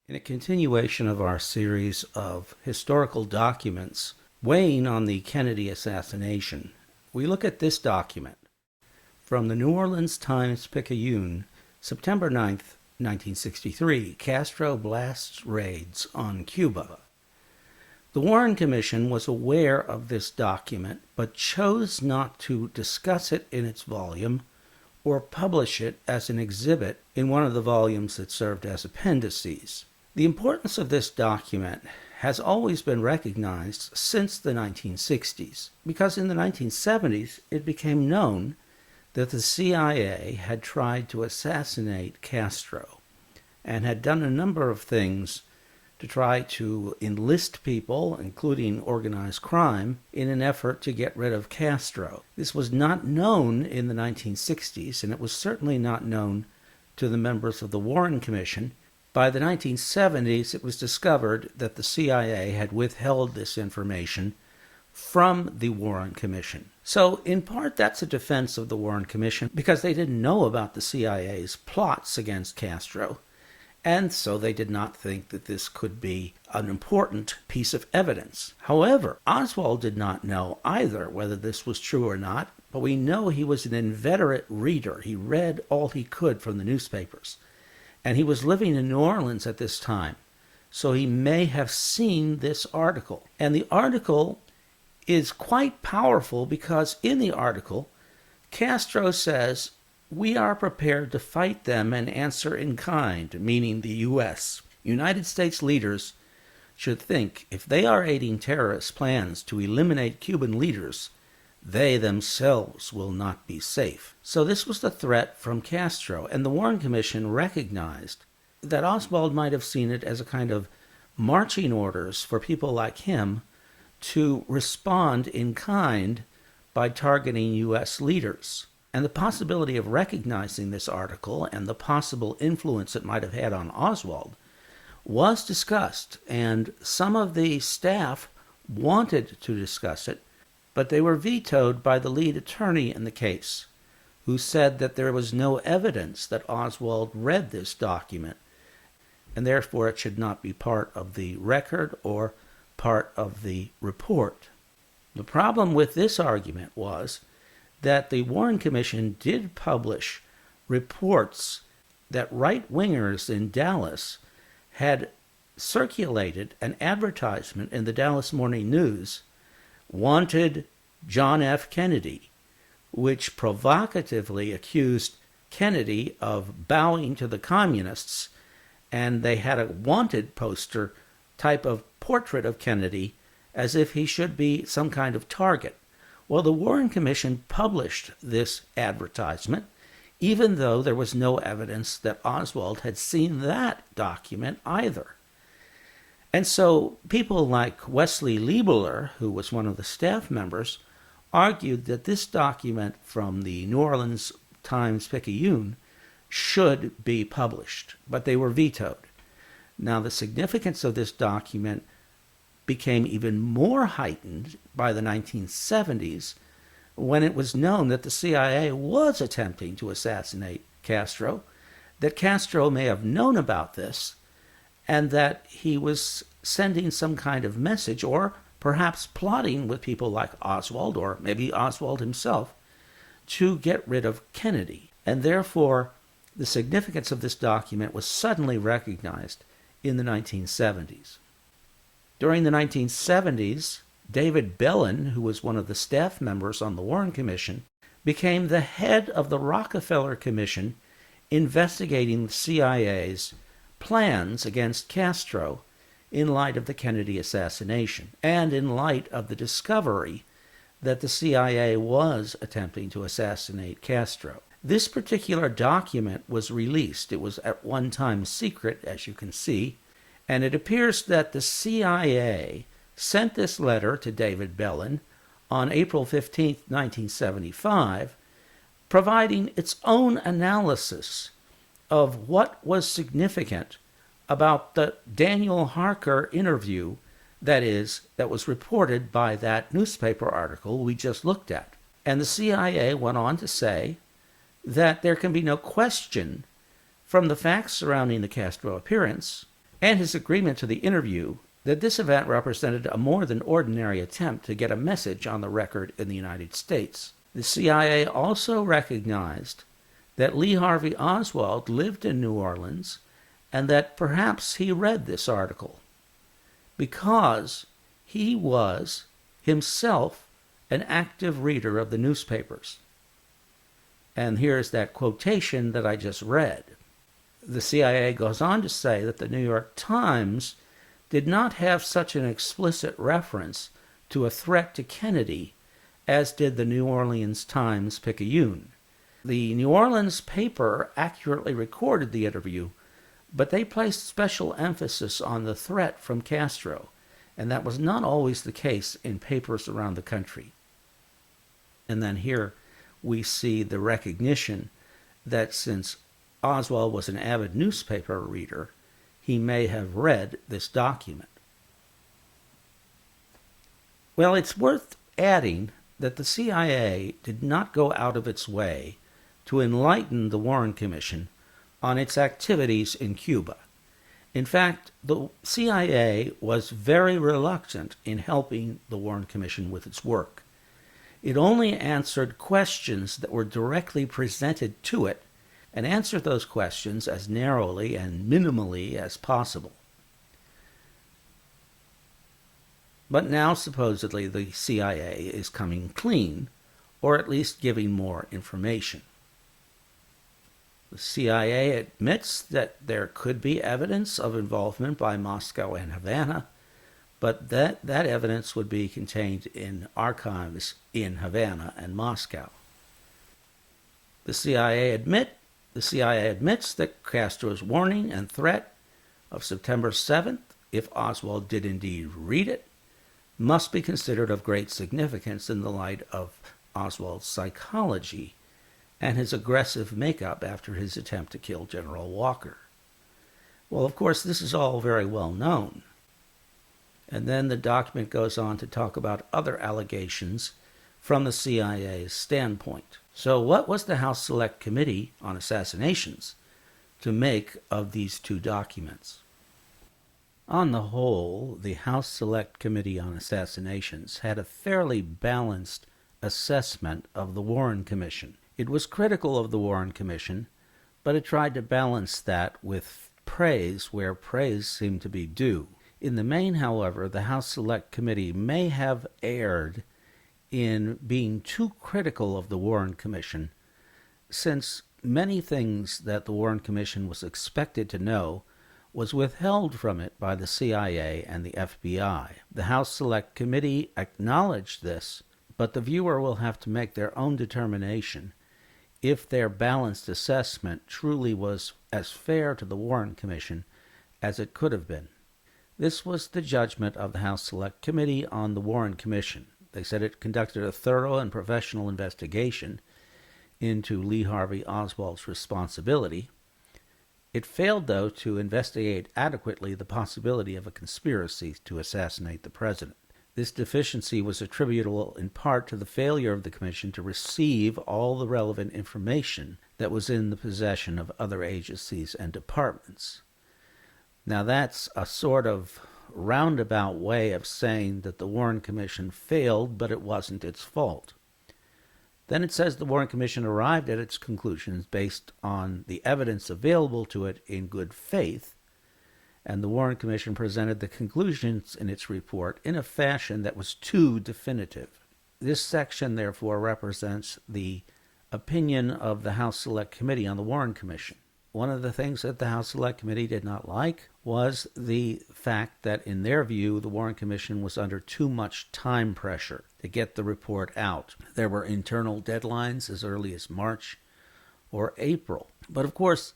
In a continuation of our series of historical documents weighing on the Kennedy assassination, we look at this document from the New Orleans Times-Picayune, September 9th, 1963, Castro blasts raids on Cuba. The Warren Commission was aware of this document, but chose not to discuss it in its volume or publish it as an exhibit in one of the volumes that served as appendices. The importance of this document has always been recognized since the 1960s, because in the 1970s it became known that the CIA had tried to assassinate Castro and had done a number of things to try to enlist people, including organized crime, in an effort to get rid of Castro. This was not known in the 1960s, and it was certainly not known to the members of the Warren Commission. By the 1970s, it was discovered that the CIA had withheld this information from the Warren Commission. So, in part, that's a defense of the Warren Commission, because they didn't know about the CIA's plots against Castro, and so they did not think that this could be an important piece of evidence. However, Oswald did not know either whether this was true or not, but we know he was an inveterate reader. He read all he could from the newspapers. And he was living in New Orleans at this time, so he may have seen this article. And the article is quite powerful because in the article, Castro says, "We are prepared to fight them and answer in kind," meaning the U.S. United States leaders should think if they are aiding terrorist plans to eliminate Cuban leaders, they themselves will not be safe. So this was the threat from Castro, and the Warren Commission recognized that Oswald might have seen it as a kind of marching orders for people like him to respond in kind by targeting U.S. leaders. And the possibility of recognizing this article and the possible influence it might have had on Oswald was discussed, and some of the staff wanted to discuss it, but they were vetoed by the lead attorney in the case, who said that there was no evidence that Oswald read this document, and therefore it should not be part of the record or part of the report. The problem with this argument was that the Warren Commission did publish reports that right-wingers in Dallas had circulated an advertisement in the Dallas Morning News, "Wanted John F. Kennedy," which provocatively accused Kennedy of bowing to the communists, and they had a wanted poster type of portrait of Kennedy as if he should be some kind of target. Well, the Warren Commission published this advertisement, even though there was no evidence that Oswald had seen that document either. And so people like Wesley Liebeler, who was one of the staff members, argued that this document from the New Orleans Times-Picayune should be published, but they were vetoed. Now, the significance of this document became even more heightened by the 1970s, when it was known that the CIA was attempting to assassinate Castro, that Castro may have known about this, and that he was sending some kind of message, or perhaps plotting with people like Oswald, or maybe Oswald himself, to get rid of Kennedy. And therefore, the significance of this document was suddenly recognized in the 1970s. During the 1970s, David Bellin, who was one of the staff members on the Warren Commission, became the head of the Rockefeller Commission investigating the CIA's plans against Castro in light of the Kennedy assassination, and in light of the discovery that the CIA was attempting to assassinate Castro. This particular document was released. It was at one time secret, as you can see, and it appears that the CIA sent this letter to David Bellin on April 15, 1975, providing its own analysis of what was significant about the Daniel Harker interview, that was reported by that newspaper article we just looked at. And the CIA went on to say that there can be no question from the facts surrounding the Castro appearance and his agreement to the interview that this event represented a more than ordinary attempt to get a message on the record in the United States. The CIA also recognized that Lee Harvey Oswald lived in New Orleans and that perhaps he read this article because he was himself an active reader of the newspapers. And here's that quotation that I just read. The CIA goes on to say that the New York Times did not have such an explicit reference to a threat to Kennedy as did the New Orleans Times-Picayune. The New Orleans paper accurately recorded the interview, but they placed special emphasis on the threat from Castro, and that was not always the case in papers around the country. And then here we see the recognition that since Oswald was an avid newspaper reader, he may have read this document. Well, it's worth adding that the CIA did not go out of its way to enlighten the Warren Commission on its activities in Cuba. In fact, the CIA was very reluctant in helping the Warren Commission with its work. It only answered questions that were directly presented to it and answered those questions as narrowly and minimally as possible. But now, supposedly, the CIA is coming clean, or at least giving more information. The CIA admits that there could be evidence of involvement by Moscow and Havana, but that evidence would be contained in archives in Havana and Moscow. The CIA admits that Castro's warning and threat of September 7th, if Oswald did indeed read it, must be considered of great significance in the light of Oswald's psychology and his aggressive makeup after his attempt to kill General Walker. Well, of course, this is all very well known. And then the document goes on to talk about other allegations from the CIA's standpoint. So what was the House Select Committee on Assassinations to make of these two documents? On the whole, the House Select Committee on Assassinations had a fairly balanced assessment of the Warren Commission. It was critical of the Warren Commission, but it tried to balance that with praise where praise seemed to be due. In the main, however, the House Select Committee may have erred in being too critical of the Warren Commission, since many things that the Warren Commission was expected to know was withheld from it by the CIA and the FBI. The House Select Committee acknowledged this, but the viewer will have to make their own determination if their balanced assessment truly was as fair to the Warren Commission as it could have been. This was the judgment of the House Select Committee on the Warren Commission. They said it conducted a thorough and professional investigation into Lee Harvey Oswald's responsibility. It failed, though, to investigate adequately the possibility of a conspiracy to assassinate the president. This deficiency was attributable in part to the failure of the Commission to receive all the relevant information that was in the possession of other agencies and departments. Now that's a sort of roundabout way of saying that the Warren Commission failed, but it wasn't its fault. Then it says the Warren Commission arrived at its conclusions based on the evidence available to it in good faith, and the Warren Commission presented the conclusions in its report in a fashion that was too definitive. This section, therefore, represents the opinion of the House Select Committee on the Warren Commission. One of the things that the House Select Committee did not like was the fact that, in their view, the Warren Commission was under too much time pressure to get the report out. There were internal deadlines as early as March or April. But of course,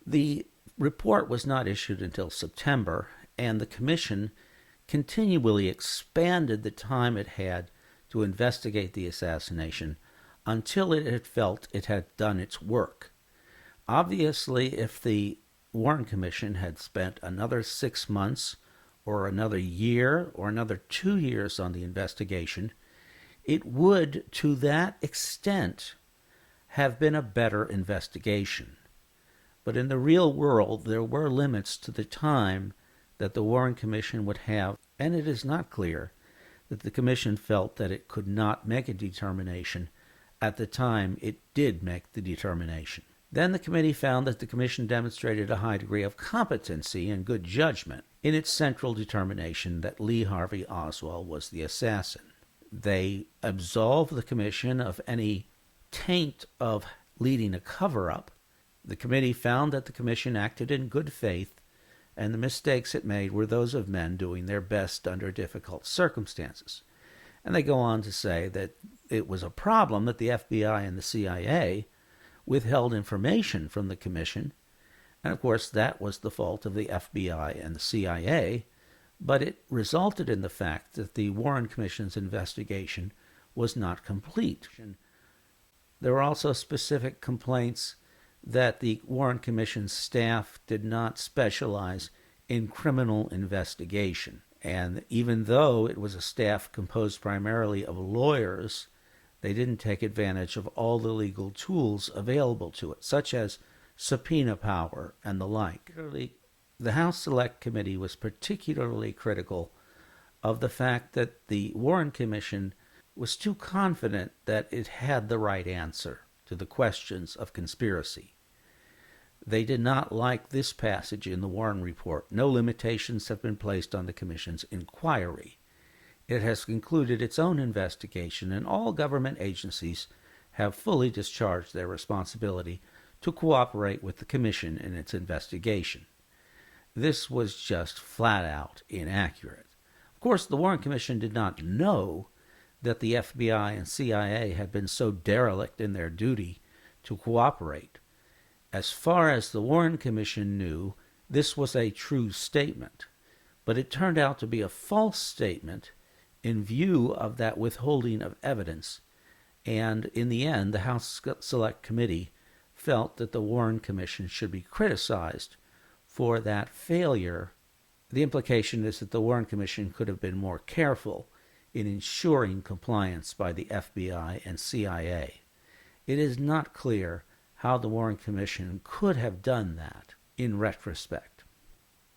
the report was not issued until September, and the Commission continually expanded the time it had to investigate the assassination until it had felt it had done its work. Obviously, if the Warren Commission had spent another 6 months or another year or another 2 years on the investigation, it would, to that extent, have been a better investigation. But in the real world, there were limits to the time that the Warren Commission would have, and it is not clear that the Commission felt that it could not make a determination at the time it did make the determination. Then the committee found that the Commission demonstrated a high degree of competency and good judgment in its central determination that Lee Harvey Oswald was the assassin. They absolved the Commission of any taint of leading a cover-up. The committee found that the Commission acted in good faith, and the mistakes it made were those of men doing their best under difficult circumstances. And they go on to say that it was a problem that the FBI and the CIA withheld information from the Commission, and of course that was the fault of the FBI and the CIA, but it resulted in the fact that the Warren Commission's investigation was not complete. There were also specific complaints that the Warren Commission staff did not specialize in criminal investigation. And even though it was a staff composed primarily of lawyers, they didn't take advantage of all the legal tools available to it, such as subpoena power and the like. The House Select Committee was particularly critical of the fact that the Warren Commission was too confident that it had the right answer to the questions of conspiracy. They did not like this passage in the Warren Report. No limitations have been placed on the Commission's inquiry. It has concluded its own investigation, and all government agencies have fully discharged their responsibility to cooperate with the Commission in its investigation. This was just flat out inaccurate. Of course, the Warren Commission did not know that the FBI and CIA had been so derelict in their duty to cooperate. As far as the Warren Commission knew, this was a true statement, but it turned out to be a false statement in view of that withholding of evidence, and in the end, the House Select Committee felt that the Warren Commission should be criticized for that failure. The implication is that the Warren Commission could have been more careful in ensuring compliance by the FBI and CIA. It is not clear how the Warren Commission could have done that in retrospect.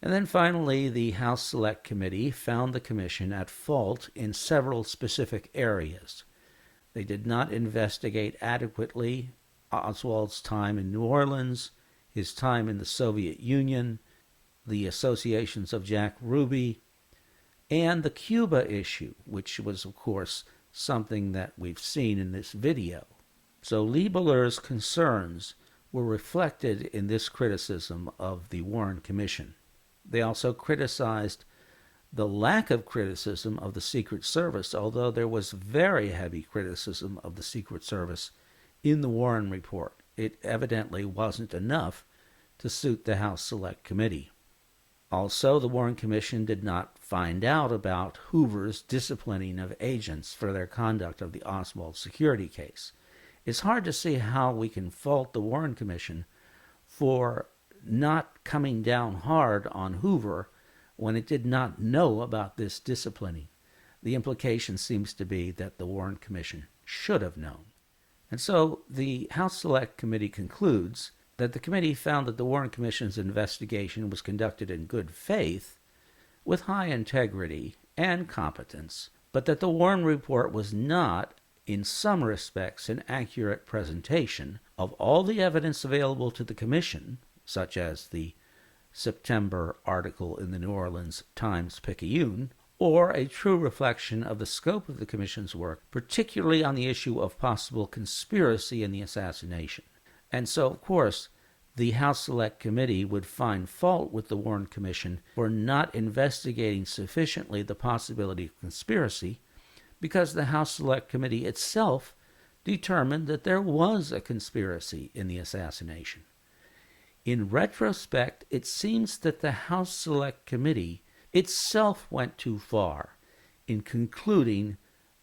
And then finally, the House Select Committee found the Commission at fault in several specific areas. They did not investigate adequately Oswald's time in New Orleans, his time in the Soviet Union, the associations of Jack Ruby, and the Cuba issue, which was, of course, something that we've seen in this video. So Liebeler's concerns were reflected in this criticism of the Warren Commission. They also criticized the lack of criticism of the Secret Service, although there was very heavy criticism of the Secret Service in the Warren Report. It evidently wasn't enough to suit the House Select Committee. Also, the Warren Commission did not find out about Hoover's disciplining of agents for their conduct of the Oswald security case. It's hard to see how we can fault the Warren Commission for not coming down hard on Hoover when it did not know about this disciplining. The implication seems to be that the Warren Commission should have known. And so the House Select Committee concludes that the committee found that the Warren Commission's investigation was conducted in good faith, with high integrity and competence, but that the Warren Report was not, in some respects, an accurate presentation of all the evidence available to the Commission, such as the September article in the New Orleans Times-Picayune, or a true reflection of the scope of the Commission's work, particularly on the issue of possible conspiracy in the assassination. And so, of course, the House Select Committee would find fault with the Warren Commission for not investigating sufficiently the possibility of conspiracy, because the House Select Committee itself determined that there was a conspiracy in the assassination. In retrospect, it seems that the House Select Committee itself went too far in concluding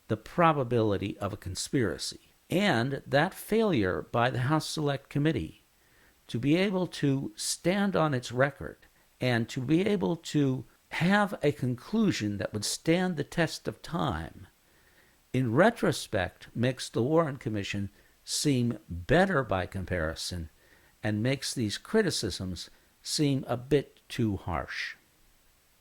the probability of a conspiracy. And that failure by the House Select Committee to be able to stand on its record and to be able to have a conclusion that would stand the test of time, in retrospect, makes the Warren Commission seem better by comparison and makes these criticisms seem a bit too harsh.